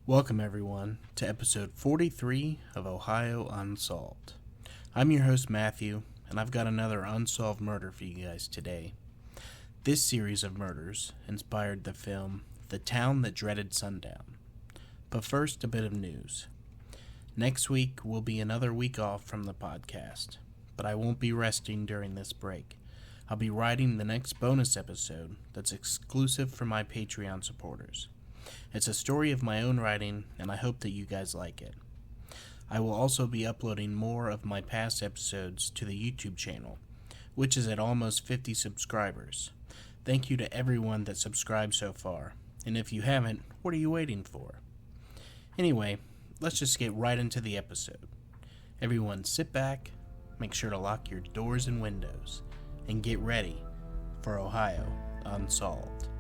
Welcome, everyone, to episode 43 of Ohio Unsolved. I'm your host, Matthew, and I've got another unsolved murder for you guys today. This series of murders inspired the film The Town That Dreaded Sundown. But first, a bit of news. Next week will be another week off from the podcast, but I won't be resting during this break. I'll be writing the next bonus episode that's exclusive for my Patreon supporters. It's a story of my own writing, and I hope that you guys like it. I will also be uploading more of my past episodes to the YouTube channel, which is at almost 50 subscribers. Thank you to everyone that subscribed so far, and if you haven't, what are you waiting for? Anyway, let's just get right into the episode. Everyone sit back, make sure to lock your doors and windows, and get ready for Ohio Unsolved.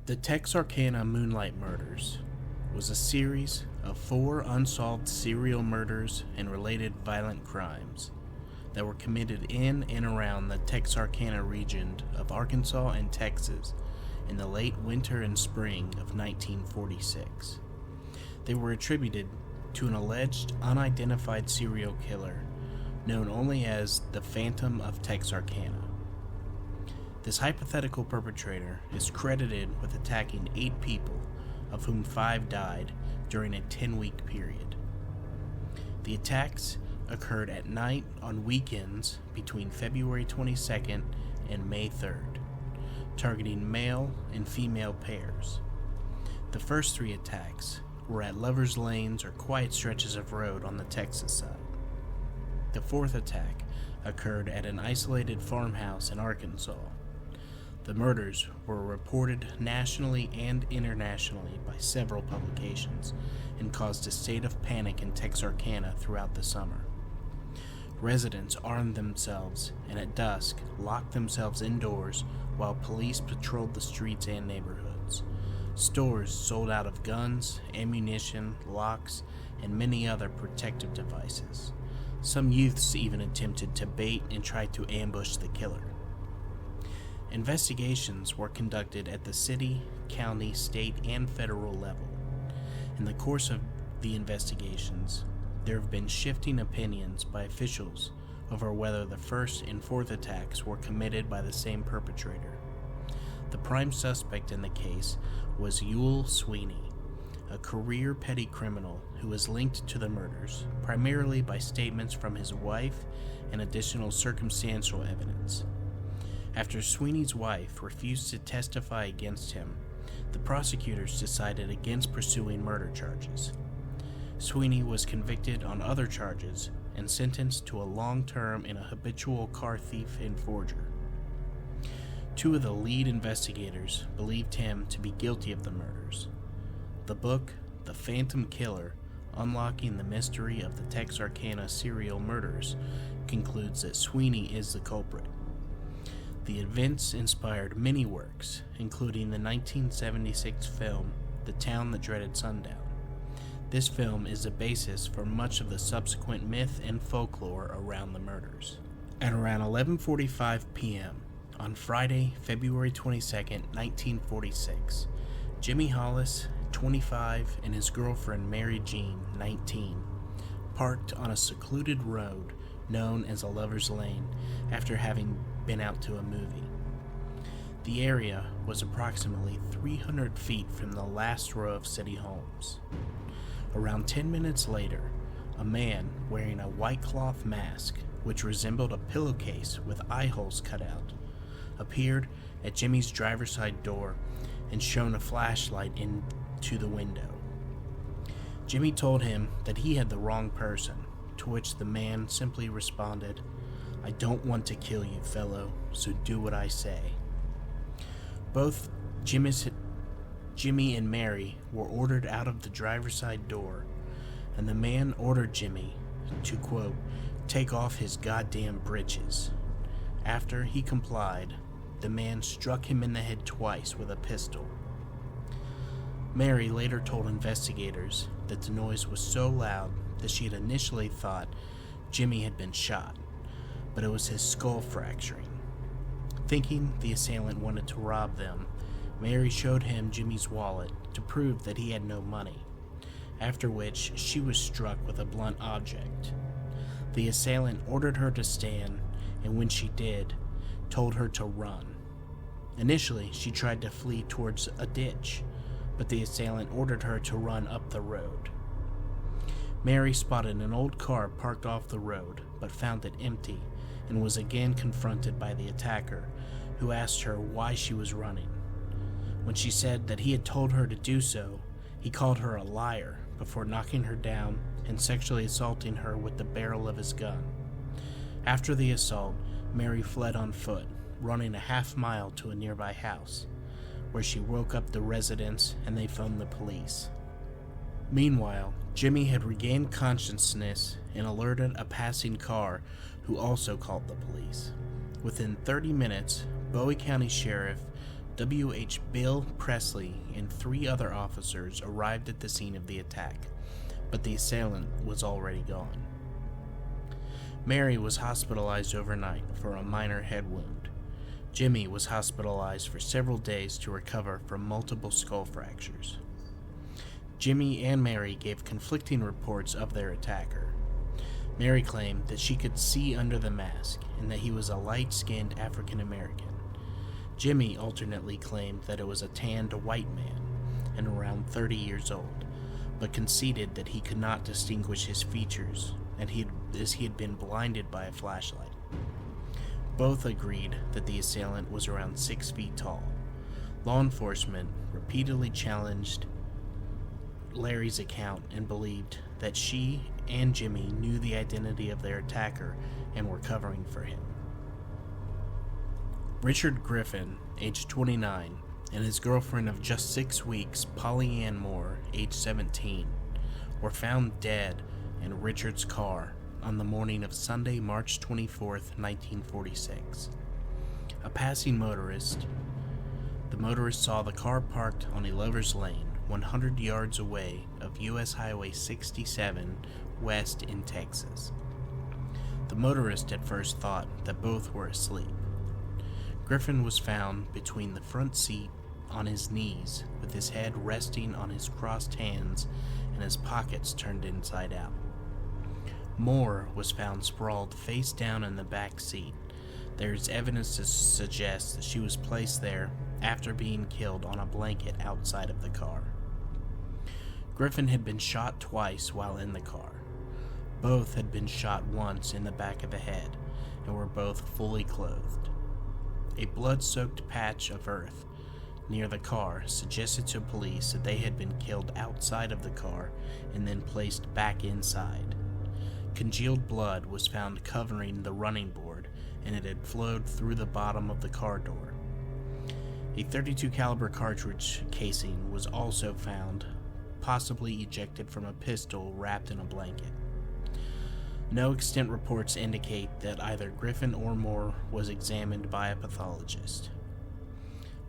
The Texarkana Moonlight Murders was a series of 4 unsolved serial murders and related violent crimes that were committed in and around the Texarkana region of Arkansas and Texas in the late winter and spring of 1946. They were attributed to an alleged unidentified serial killer known only as the Phantom of Texarkana. This hypothetical perpetrator is credited with attacking 8 people, of whom 5 died during a 10-week period. The attacks occurred at night on weekends between February 22nd and May 3rd, targeting male and female pairs. The first 3 attacks were at lovers' lanes or quiet stretches of road on the Texas side. The 4th attack occurred at an isolated farmhouse in Arkansas. The murders were reported nationally and internationally by several publications and caused a state of panic in Texarkana throughout the summer. Residents armed themselves and at dusk locked themselves indoors while police patrolled the streets and neighborhoods. Stores sold out of guns, ammunition, locks, and many other protective devices. Some youths even attempted to bait and try to ambush the killer. Investigations were conducted at the city, county, state, and federal level. In the course of the investigations, there have been shifting opinions by officials over whether the 1st and 4th attacks were committed by the same perpetrator. The prime suspect in the case was Yule Sweeney, a career petty criminal who was linked to the murders, primarily by statements from his wife and additional circumstantial evidence. After Sweeney's wife refused to testify against him, the prosecutors decided against pursuing murder charges. Sweeney was convicted on other charges and sentenced to a long term in a habitual car thief and forger. 2 of the lead investigators believed him to be guilty of the murders. The book, The Phantom Killer: Unlocking the Mystery of the Texarkana Serial Murders, concludes that Sweeney is the culprit. The events inspired many works, including the 1976 film The Town That Dreaded Sundown. This film is the basis for much of the subsequent myth and folklore around the murders. At around 11:45 p.m. on Friday, February 22, 1946, Jimmy Hollis, 25, and his girlfriend Mary Jean, 19, parked on a secluded road known as a lover's lane after having been out to a movie. The The area was approximately 300 feet from the last row of city homes. Around 10 minutes later, a man wearing a white cloth mask, which resembled a pillowcase with eye holes cut out, appeared at Jimmy's driver's side door and shone a flashlight into the window. Jimmy told him that he had the wrong person, to which the man simply responded, "I don't want to kill you, fellow, so do what I say." Both Jimmy and Mary were ordered out of the driver's side door, and the man ordered Jimmy to, quote, "take off his goddamn britches." After he complied, the man struck him in the head twice with a pistol. Mary later told investigators that the noise was so loud that she had initially thought Jimmy had been shot, but it was his skull fracturing. Thinking the assailant wanted to rob them, Mary showed him Jimmy's wallet to prove that he had no money, after which she was struck with a blunt object. The assailant ordered her to stand, and when she did, told her to run. Initially, she tried to flee towards a ditch, but the assailant ordered her to run up the road. Mary spotted an old car parked off the road, but found it empty, and was again confronted by the attacker, who asked her why she was running. When she said that he had told her to do so, he called her a liar before knocking her down and sexually assaulting her with the barrel of his gun. After the assault, Mary fled on foot, running a half-mile to a nearby house, where she woke up the residents and they phoned the police. Meanwhile, Jimmy had regained consciousness and alerted a passing car, who also called the police. Within 30 minutes, Bowie County Sheriff W.H. Bill Presley and 3 other officers arrived at the scene of the attack, but the assailant was already gone. Mary was hospitalized overnight for a minor head wound. Jimmy was hospitalized for several days to recover from multiple skull fractures. Jimmy and Mary gave conflicting reports of their attacker. Mary claimed that she could see under the mask and that he was a light-skinned African American. Jimmy alternately claimed that it was a tanned white man and around 30 years old, but conceded that he could not distinguish his features as he had been blinded by a flashlight. Both agreed that the assailant was around 6 feet tall. Law enforcement repeatedly challenged Larry's account and believed that she and Jimmy knew the identity of their attacker and were covering for him. Richard Griffin, age 29, and his girlfriend of just 6 weeks, Polly Ann Moore, age 17, were found dead in Richard's car on the morning of Sunday, March 24, 1946. A passing motorist. The motorist saw the car parked on a lover's lane 100 yards away of U.S. Highway 67 west in Texas. The motorist at first thought that both were asleep. Griffin was found between the front seat on his knees, with his head resting on his crossed hands and his pockets turned inside out. Moore was found sprawled face down in the back seat. There is evidence to suggest that she was placed there after being killed on a blanket outside of the car. Griffin had been shot twice while in the car. Both had been shot once in the back of the head and were both fully clothed. A blood-soaked patch of earth near the car suggested to police that they had been killed outside of the car and then placed back inside. Congealed blood was found covering the running board, and it had flowed through the bottom of the car door. A .32 caliber cartridge casing was also found, possibly ejected from a pistol wrapped in a blanket. No extant reports indicate that either Griffin or Moore was examined by a pathologist.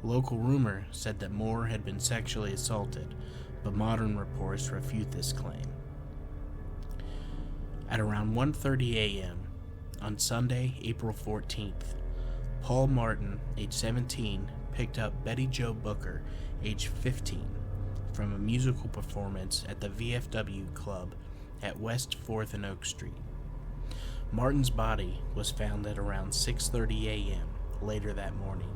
Local rumor said that Moore had been sexually assaulted, but modern reports refute this claim. At around 1:30 a.m. on Sunday, April 14th, Paul Martin, age 17, picked up Betty Jo Booker, age 15, from a musical performance at the VFW Club at West 4th and Oak Street. Martin's body was found at around 6:30 a.m. later that morning,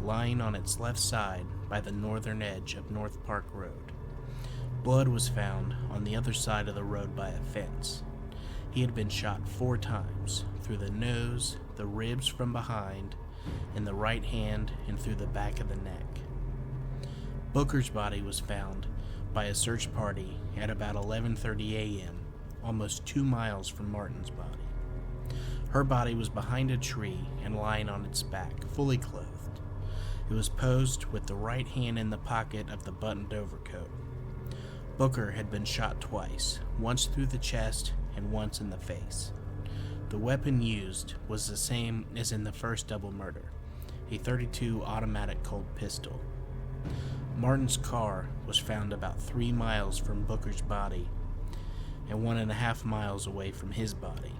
lying on its left side by the northern edge of North Park Road. Blood was found on the other side of the road by a fence. He had been shot 4 times, through the nose, the ribs from behind, in the right hand, and through the back of the neck. Booker's body was found by a search party at about 11:30 a.m., almost 2 miles from Martin's body. Her body was behind a tree and lying on its back, fully clothed. It was posed with the right hand in the pocket of the buttoned overcoat. Booker had been shot twice, once through the chest and once in the face. The weapon used was the same as in the first double murder, a .32 automatic Colt pistol. Martin's car was found about 3 miles from Booker's body and 1.5 miles away from his body.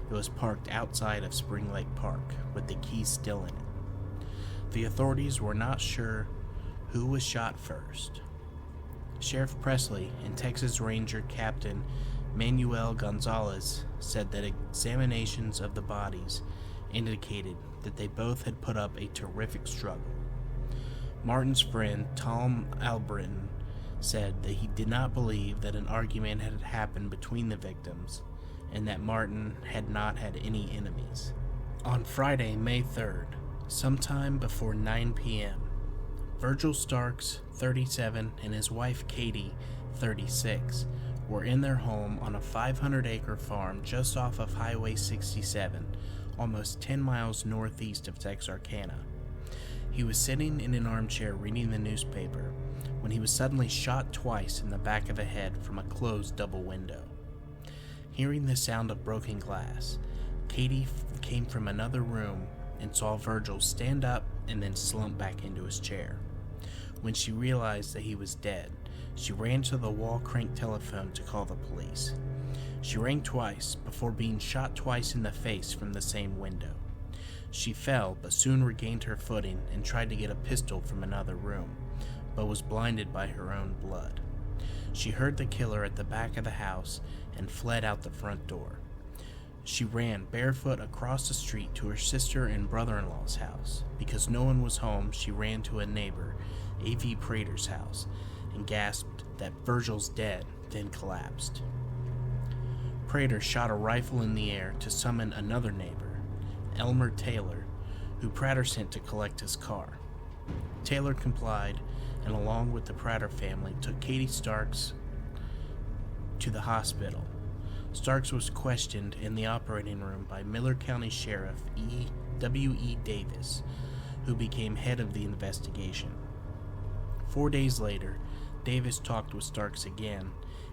It was parked outside of Spring Lake Park, with the keys still in it. The authorities were not sure who was shot first. Sheriff Presley and Texas Ranger Captain Manuel Gonzalez said that examinations of the bodies indicated that they both had put up a terrific struggle. Martin's friend Tom Albritton said that he did not believe that an argument had happened between the victims and that Martin had not had any enemies. On Friday, May 3rd, sometime before 9 p.m., Virgil Starks, 37, and his wife Katie, 36, were in their home on a 500-acre farm just off of Highway 67, almost 10 miles northeast of Texarkana. He was sitting in an armchair reading the newspaper when he was suddenly shot twice in the back of the head from a closed double window. Hearing the sound of broken glass, Katie came from another room and saw Virgil stand up and then slump back into his chair. When she realized that he was dead, she ran to the wall crank telephone to call the police. She rang twice before being shot twice in the face from the same window. She fell but soon regained her footing and tried to get a pistol from another room, but was blinded by her own blood. She heard the killer at the back of the house and fled out the front door. She ran barefoot across the street to her sister and brother-in-law's house. Because no one was home, she ran to a neighbor, A.V. Prater's house, and gasped that Virgil's dead, then collapsed. Prater shot a rifle in the air to summon another neighbor, Elmer Taylor, who Prater sent to collect his car. Taylor complied, and along with the Prater family, took Katie Starks to the hospital. Starks was questioned in the operating room by Miller County Sheriff W.E. Davis, who became head of the investigation. 4 days later, Davis talked with Starks again,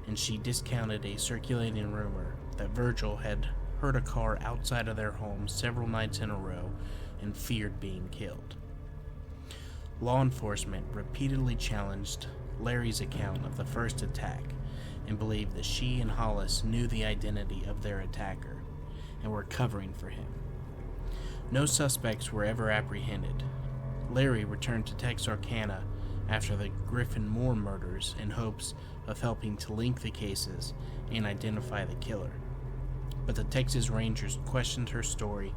and she discounted a circulating rumor that Virgil had heard a car outside of their home several nights in a row and feared being killed. Law enforcement repeatedly challenged Larry's account of the first attack and believed that she and Hollis knew the identity of their attacker and were covering for him. No suspects were ever apprehended. Larry returned to Texarkana after the Griffin Moore murders in hopes of helping to link the cases and identify the killer. But the Texas Rangers questioned her story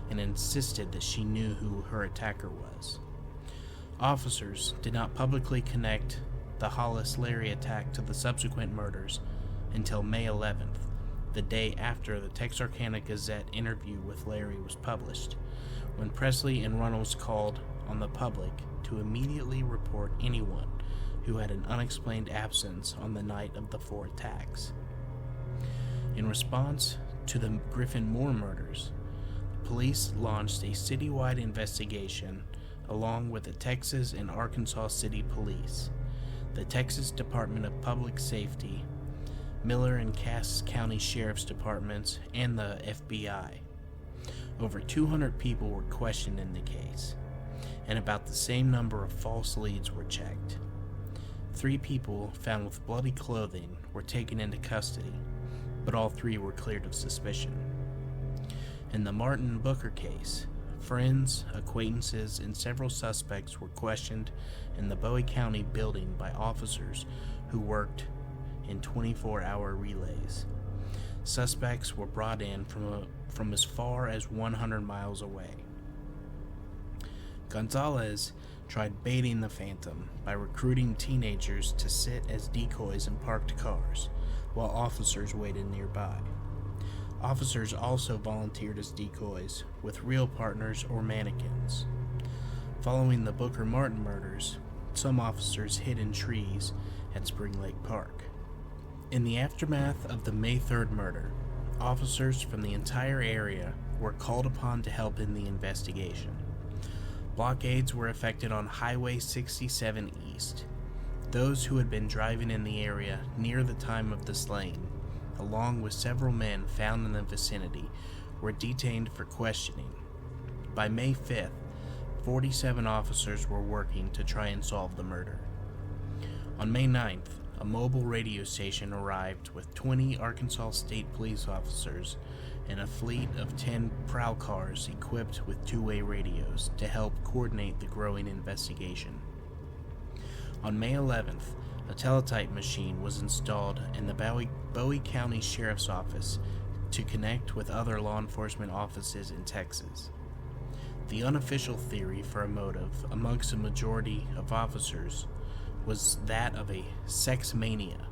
and insisted that she knew who her attacker was. Officers did not publicly connect the Hollis-Larry attack to the subsequent murders until May 11th, the day after the Texarkana Gazette interview with Larry was published, when Presley and Runnels called on the public to immediately report anyone who had an unexplained absence on the night of the 4 attacks. In response to the Griffin Moore murders, police launched a citywide investigation along with the Texas and Arkansas City Police, the Texas Department of Public Safety, Miller and Cass County Sheriff's Departments, and the FBI. Over 200 people were questioned in the case, and about the same number of false leads were checked. 3 people found with bloody clothing were taken into custody, but all 3 were cleared of suspicion. In the Martin Booker case, friends, acquaintances, and several suspects were questioned in the Bowie County building by officers who worked in 24-hour relays. Suspects were brought in from as far as 100 miles away. Gonzalez tried baiting the Phantom by recruiting teenagers to sit as decoys in parked cars, while officers waited nearby. Officers also volunteered as decoys with real partners or mannequins. Following the Booker Martin murders, some officers hid in trees at Spring Lake Park. In the aftermath of the May 3rd murder, officers from the entire area were called upon to help in the investigation. Blockades were effected on Highway 67 East. Those who had been driving in the area near the time of the slaying, along with several men found in the vicinity, were detained for questioning. By May 5th, 47 officers were working to try and solve the murder. On May 9th, a mobile radio station arrived with 20 Arkansas State Police officers and a fleet of 10 prowl cars equipped with two-way radios to help coordinate the growing investigation. On May 11th, a teletype machine was installed in the Bowie County Sheriff's Office to connect with other law enforcement offices in Texas. The unofficial theory for a motive amongst a majority of officers was that of a sex mania.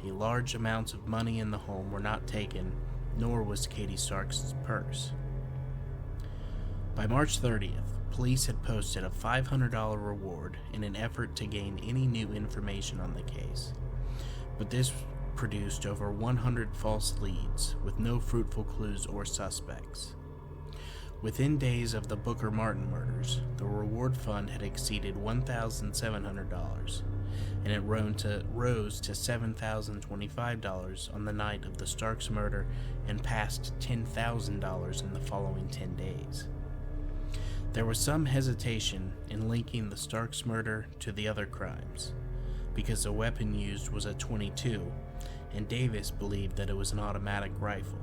Large amounts of money in the home were not taken, nor was Katie Starks' purse. By March 30th, police had posted a $500 reward in an effort to gain any new information on the case, but this produced over 100 false leads with no fruitful clues or suspects. Within days of the Booker Martin murders, the reward fund had exceeded $1,700, and it rose to $7,025 on the night of the Starks murder and passed $10,000 in the following 10 days. There was some hesitation in linking the Starks murder to the other crimes, because the weapon used was a .22, and Davis believed that it was an automatic rifle.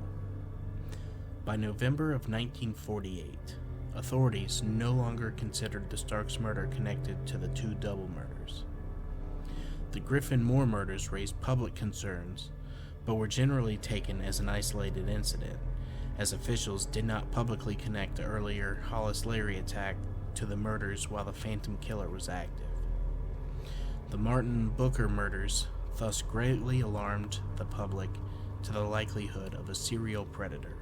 By November of 1948, authorities no longer considered the Starks murder connected to the two double murders. The Griffin Moore murders raised public concerns, but were generally taken as an isolated incident, as officials did not publicly connect the earlier Hollis Larry attack to the murders while the Phantom Killer was active. The Martin Booker murders thus greatly alarmed the public to the likelihood of a serial predator.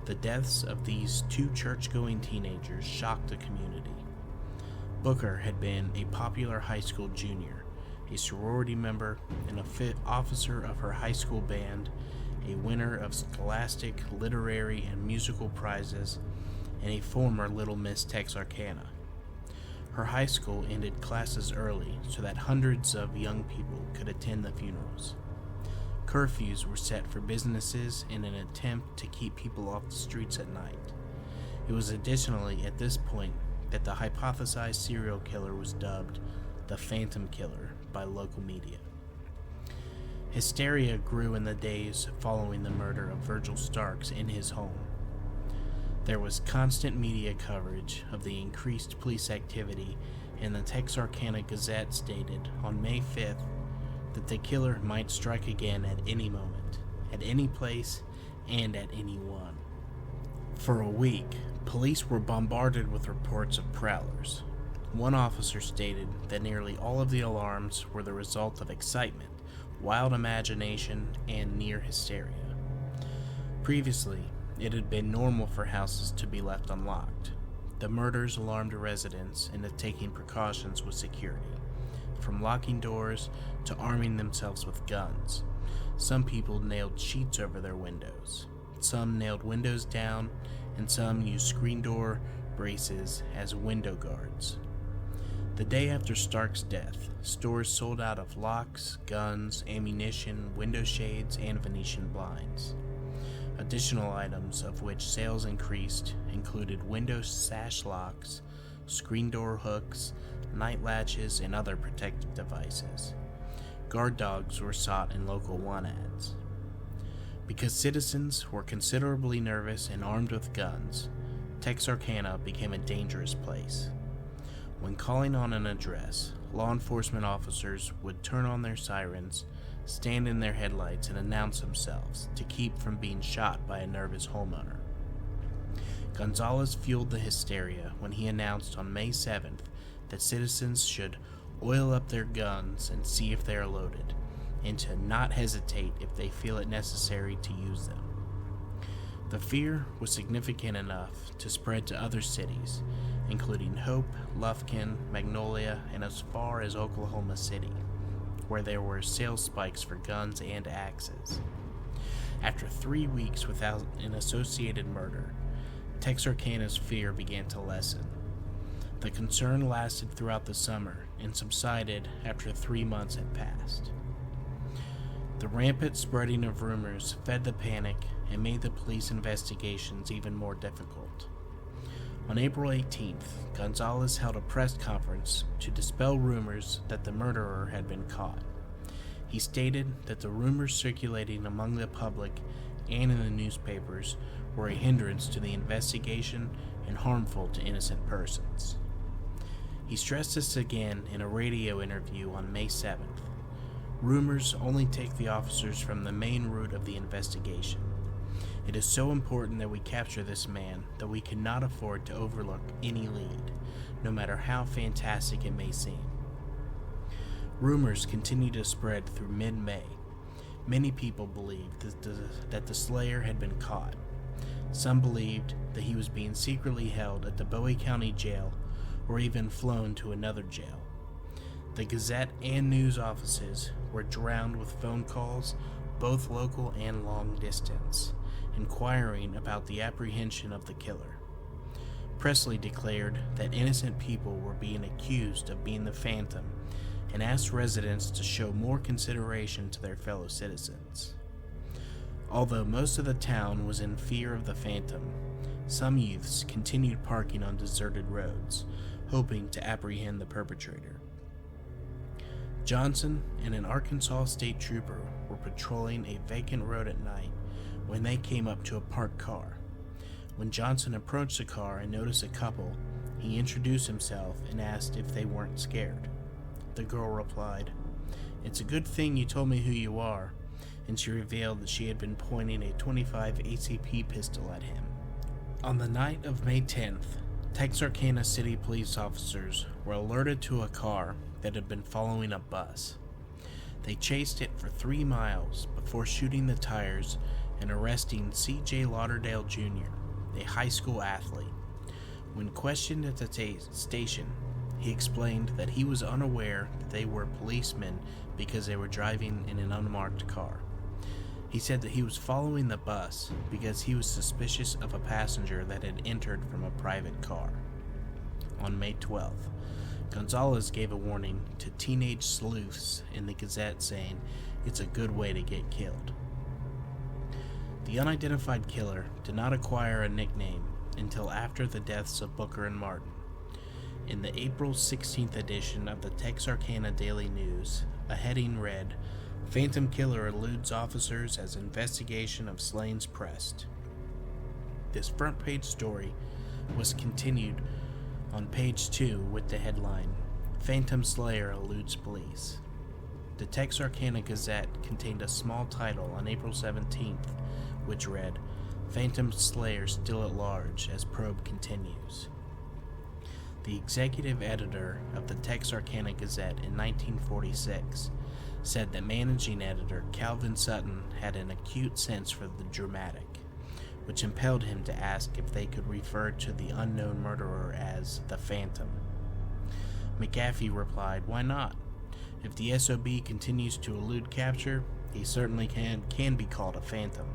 The deaths of these two church-going teenagers shocked the community. Booker had been a popular high school junior, a sorority member, and a fit officer of her high school band, a winner of scholastic, literary, and musical prizes, and a former Little Miss Texarkana. Her high school ended classes early so that hundreds of young people could attend the funerals. Curfews were set for businesses in an attempt to keep people off the streets at night. It was additionally at this point that the hypothesized serial killer was dubbed the Phantom Killer by local media. Hysteria grew in the days following the murder of Virgil Starks in his home. There was constant media coverage of the increased police activity, and the Texarkana Gazette stated on May 5th that the killer might strike again at any moment, at any place, and at anyone. For a week, police were bombarded with reports of prowlers. One officer stated that nearly all of the alarms were the result of excitement, wild imagination, and near hysteria. Previously, it had been normal for houses to be left unlocked. The murders alarmed residents into taking precautions with security, from locking doors to arming themselves with guns. Some people nailed sheets over their windows. Some nailed windows down, and some used screen door braces as window guards. The day after Stark's death, stores sold out of locks, guns, ammunition, window shades, and Venetian blinds. Additional items of which sales increased included window sash locks, screen door hooks, night latches, and other protective devices. Guard dogs were sought in local want ads. Because citizens were considerably nervous and armed with guns, Texarkana became a dangerous place. When calling on an address, law enforcement officers would turn on their sirens, stand in their headlights, and announce themselves to keep from being shot by a nervous homeowner. Gonzalez fueled the hysteria when he announced on May 7th that citizens should oil up their guns and see if they are loaded, and to not hesitate if they feel it necessary to use them. The fear was significant enough to spread to other cities, including Hope, Lufkin, Magnolia, and as far as Oklahoma City, where there were sales spikes for guns and axes. After 3 weeks without an associated murder, Texarkana's fear began to lessen. The concern lasted throughout the summer and subsided after 3 months had passed. The rampant spreading of rumors fed the panic and made the police investigations even more difficult. On April 18th, Gonzalez held a press conference to dispel rumors that the murderer had been caught. He stated that the rumors circulating among the public and in the newspapers were a hindrance to the investigation and harmful to innocent persons. He stressed this again in a radio interview on May 7th. Rumors only take the officers from the main route of the investigation. It is so important that we capture this man that we cannot afford to overlook any lead, no matter how fantastic it may seem. Rumors continued to spread through mid-May. Many people believed that the slayer had been caught. Some believed that he was being secretly held at the Bowie County Jail or even flown to another jail. The Gazette and news offices were drowned with phone calls, both local and long distance, inquiring about the apprehension of the killer. Presley declared that innocent people were being accused of being the Phantom and asked residents to show more consideration to their fellow citizens. Although most of the town was in fear of the Phantom, some youths continued parking on deserted roads, hoping to apprehend the perpetrator. Johnson and an Arkansas state trooper were patrolling a vacant road at night when they came up to a parked car. When Johnson approached the car and noticed a couple, he introduced himself and asked if they weren't scared. The girl replied, "It's a good thing you told me who you are," and she revealed that she had been pointing a .25 ACP pistol at him. On the night of May 10th, Texarkana City police officers were alerted to a car that had been following a bus. They chased it for 3 miles before shooting the tires and arresting C.J. Lauderdale Jr., a high school athlete. When questioned at the station, he explained that he was unaware that they were policemen because they were driving in an unmarked car. He said that he was following the bus because he was suspicious of a passenger that had entered from a private car. On May 12th, Gonzalez gave a warning to teenage sleuths in the Gazette saying, "It's a good way to get killed." The unidentified killer did not acquire a nickname until after the deaths of Booker and Martin. In the April 16th edition of the Texarkana Daily News, a heading read, "Phantom Killer Eludes Officers as Investigation of Slayings Pressed." This front page story was continued on page 2 with the headline, "Phantom Slayer Eludes Police." The Texarkana Gazette contained a small title on April 17th, which read, "Phantom Slayer Still at Large as Probe Continues." The executive editor of the Texarkana Gazette in 1946 said that managing editor Calvin Sutton had an acute sense for the dramatic, which impelled him to ask if they could refer to the unknown murderer as the Phantom. McAfee replied, "Why not? If the SOB continues to elude capture, he certainly can be called a phantom."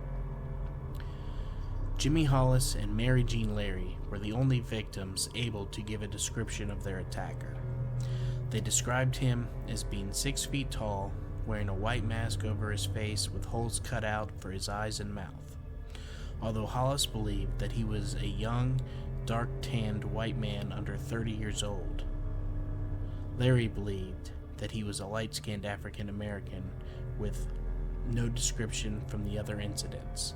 Jimmy Hollis and Mary Jean Larry were the only victims able to give a description of their attacker. They described him as being 6 feet tall, wearing a white mask over his face with holes cut out for his eyes and mouth. Although Hollis believed that he was a young, dark-tanned white man under 30 years old, Larry believed that he was a light-skinned African American with no description from the other incidents.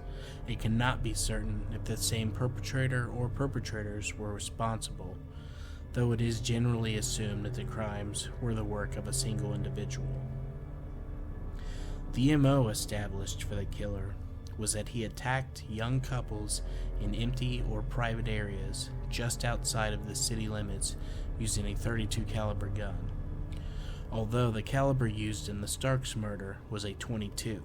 It cannot be certain if the same perpetrator or perpetrators were responsible, though it is generally assumed that the crimes were the work of a single individual. The MO established for the killer was that he attacked young couples in empty or private areas just outside of the city limits using a .32 caliber gun, although the caliber used in the Starks murder was a .22.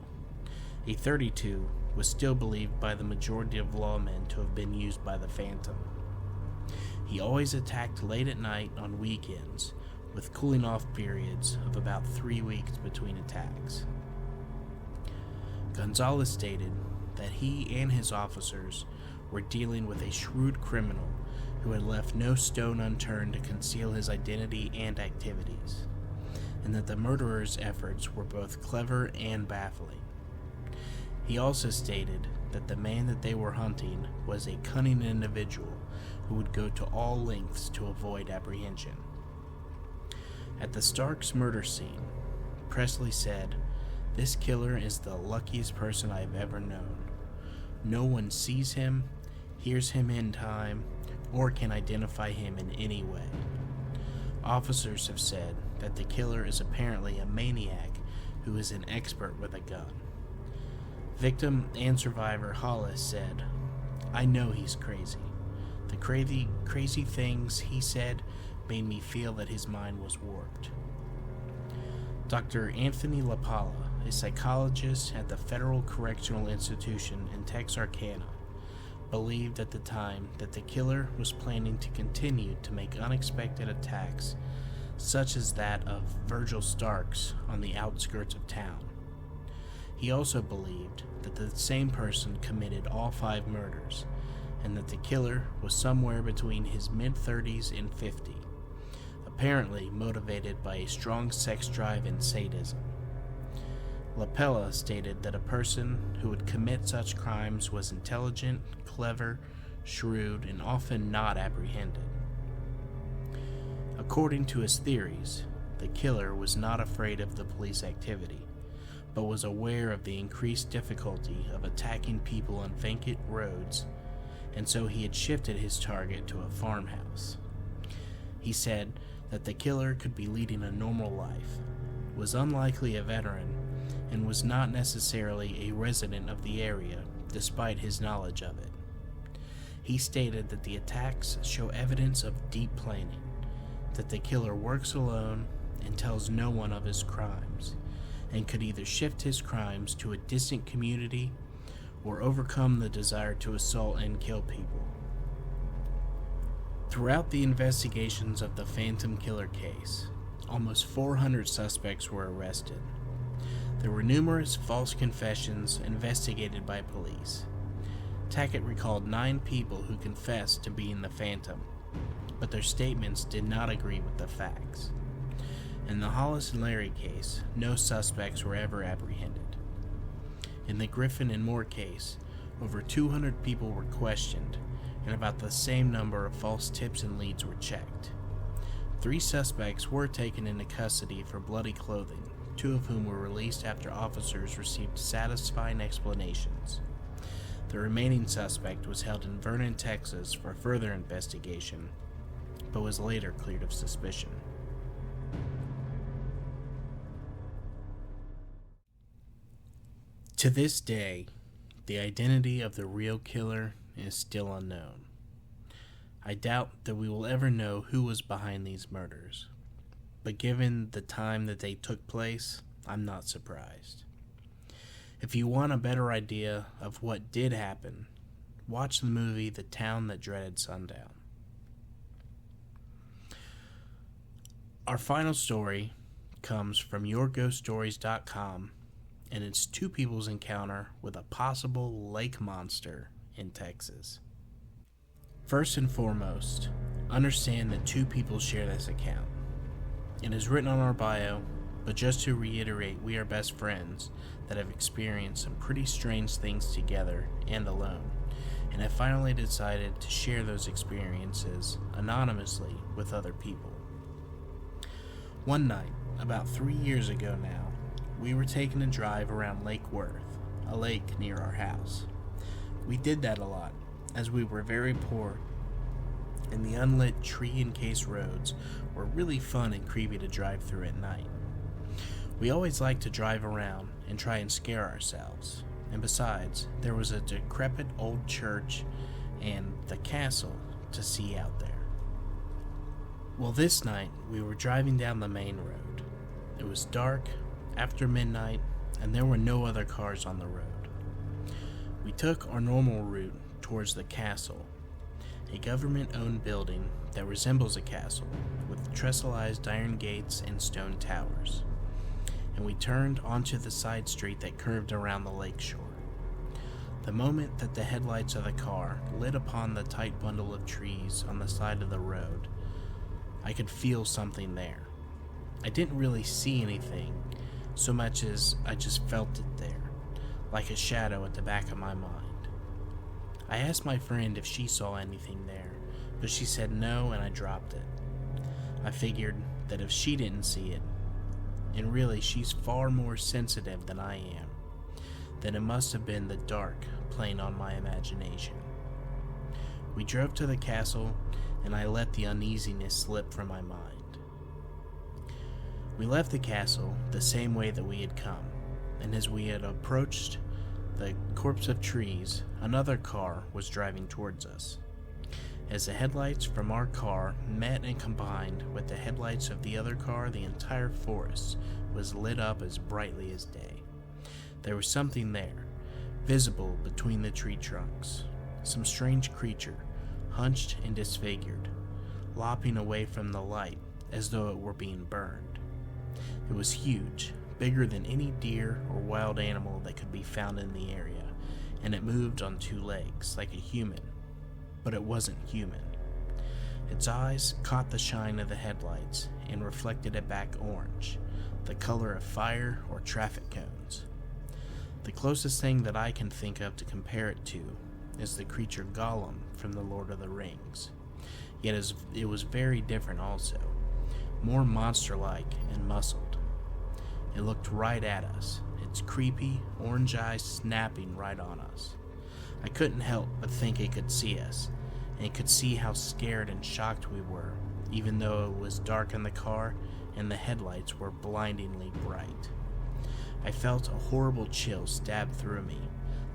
A .32 was still believed by the majority of lawmen to have been used by the Phantom. He always attacked late at night on weekends, with cooling off periods of about 3 weeks between attacks. Gonzalez stated that he and his officers were dealing with a shrewd criminal who had left no stone unturned to conceal his identity and activities, and that the murderer's efforts were both clever and baffling. He also stated that the man that they were hunting was a cunning individual who would go to all lengths to avoid apprehension. At the Starks murder scene, Presley said, "This killer is the luckiest person I've ever known. No one sees him, hears him in time, or can identify him in any way." Officers have said that the killer is apparently a maniac who is an expert with a gun. Victim and survivor Hollis said, "I know he's crazy. The crazy things he said made me feel that his mind was warped." Dr. Anthony LaPalla, a psychologist at the Federal Correctional Institution in Texarkana, believed at the time that the killer was planning to continue to make unexpected attacks, such as that of Virgil Starks on the outskirts of town. He also believed that the same person committed all 5 murders, and that the killer was somewhere between his mid-30s and 50, apparently motivated by a strong sex drive and sadism. LaPella stated that a person who would commit such crimes was intelligent, clever, shrewd, and often not apprehended. According to his theories, the killer was not afraid of the police activity, but was aware of the increased difficulty of attacking people on vacant roads, and so he had shifted his target to a farmhouse. He said that the killer could be leading a normal life, was unlikely a veteran, and was not necessarily a resident of the area, despite his knowledge of it. He stated that the attacks show evidence of deep planning, that the killer works alone and tells no one of his crimes, and could either shift his crimes to a distant community or overcome the desire to assault and kill people. Throughout the investigations of the Phantom Killer case, almost 400 suspects were arrested. There were numerous false confessions investigated by police. Tackett recalled 9 people who confessed to being the Phantom, but their statements did not agree with the facts. In the Hollis and Larry case, no suspects were ever apprehended. In the Griffin and Moore case, over 200 people were questioned, and about the same number of false tips and leads were checked. 3 suspects were taken into custody for bloody clothing, 2 of whom were released after officers received satisfying explanations. The remaining suspect was held in Vernon, Texas for further investigation, but was later cleared of suspicion. To this day, the identity of the real killer is still unknown. I doubt that we will ever know who was behind these murders, but given the time that they took place, I'm not surprised. If you want a better idea of what did happen, watch the movie The Town That Dreaded Sundown. Our final story comes from YourGhostStories.com, and it's 2 people's encounter with a possible lake monster in Texas. First and foremost, understand that 2 people share this account. It is written on our bio, but just to reiterate, we are best friends that have experienced some pretty strange things together and alone, and have finally decided to share those experiences anonymously with other people. One night, about 3 years ago now, we were taking a drive around Lake Worth, a lake near our house. We did that a lot, as we were very poor, and the unlit tree-encased roads were really fun and creepy to drive through at night. We always liked to drive around and try and scare ourselves, and besides, there was a decrepit old church and the castle to see out there. Well, this night, we were driving down the main road. It was dark, after midnight, and there were no other cars on the road. We took our normal route towards the castle, a government-owned building that resembles a castle, with trestleized iron gates and stone towers. And we turned onto the side street that curved around the lakeshore. The moment that the headlights of the car lit upon the tight bundle of trees on the side of the road, I could feel something there. I didn't really see anything, so much as I just felt it there, like a shadow at the back of my mind. I asked my friend if she saw anything there, but she said no, and I dropped it. I figured that if she didn't see it, and really she's far more sensitive than I am, then it must have been the dark playing on my imagination. We drove to the castle, and I let the uneasiness slip from my mind. We left the castle the same way that we had come, and as we had approached the copse of trees, another car was driving towards us. As the headlights from our car met and combined with the headlights of the other car, the entire forest was lit up as brightly as day. There was something there, visible between the tree trunks. Some strange creature, hunched and disfigured, lopping away from the light as though it were being burned. It was huge, bigger than any deer or wild animal that could be found in the area, and it moved on two legs like a human, but it wasn't human. Its eyes caught the shine of the headlights and reflected it back orange, the color of fire or traffic cones. The closest thing that I can think of to compare it to is the creature Gollum from the Lord of the Rings. Yet it was very different also, more monster-like and muscled. It looked right at us, its creepy orange eyes snapping right on us. I couldn't help but think it could see us, and it could see how scared and shocked we were, even though it was dark in the car and the headlights were blindingly bright. I felt a horrible chill stab through me,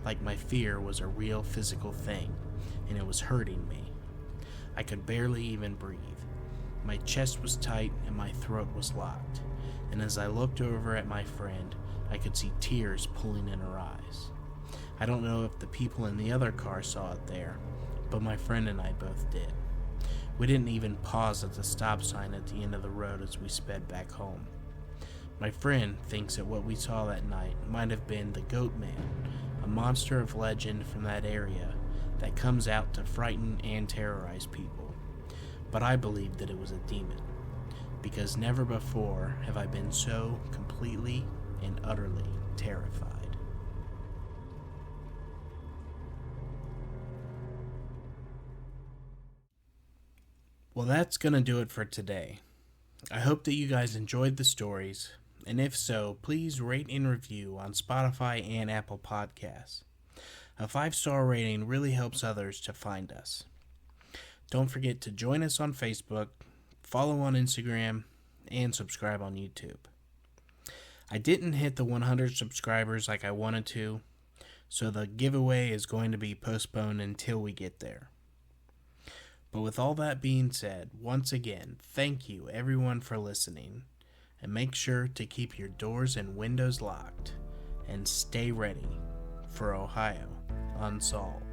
like my fear was a real physical thing, and it was hurting me. I could barely even breathe. My chest was tight and my throat was locked, and as I looked over at my friend, I could see tears pooling in her eyes. I don't know if the people in the other car saw it there, but my friend and I both did. We didn't even pause at the stop sign at the end of the road as we sped back home. My friend thinks that what we saw that night might have been the Goat Man, a monster of legend from that area that comes out to frighten and terrorize people. But I believe that it was a demon, because never before have I been so completely and utterly terrified. Well, that's gonna do it for today. I hope that you guys enjoyed the stories, and if so, please rate and review on Spotify and Apple Podcasts. A 5-star rating really helps others to find us. Don't forget to join us on Facebook, follow on Instagram, and subscribe on YouTube. I didn't hit the 100 subscribers like I wanted to, so the giveaway is going to be postponed until we get there. But with all that being said, once again, thank you everyone for listening, and make sure to keep your doors and windows locked, and stay ready for Ohio Unsolved.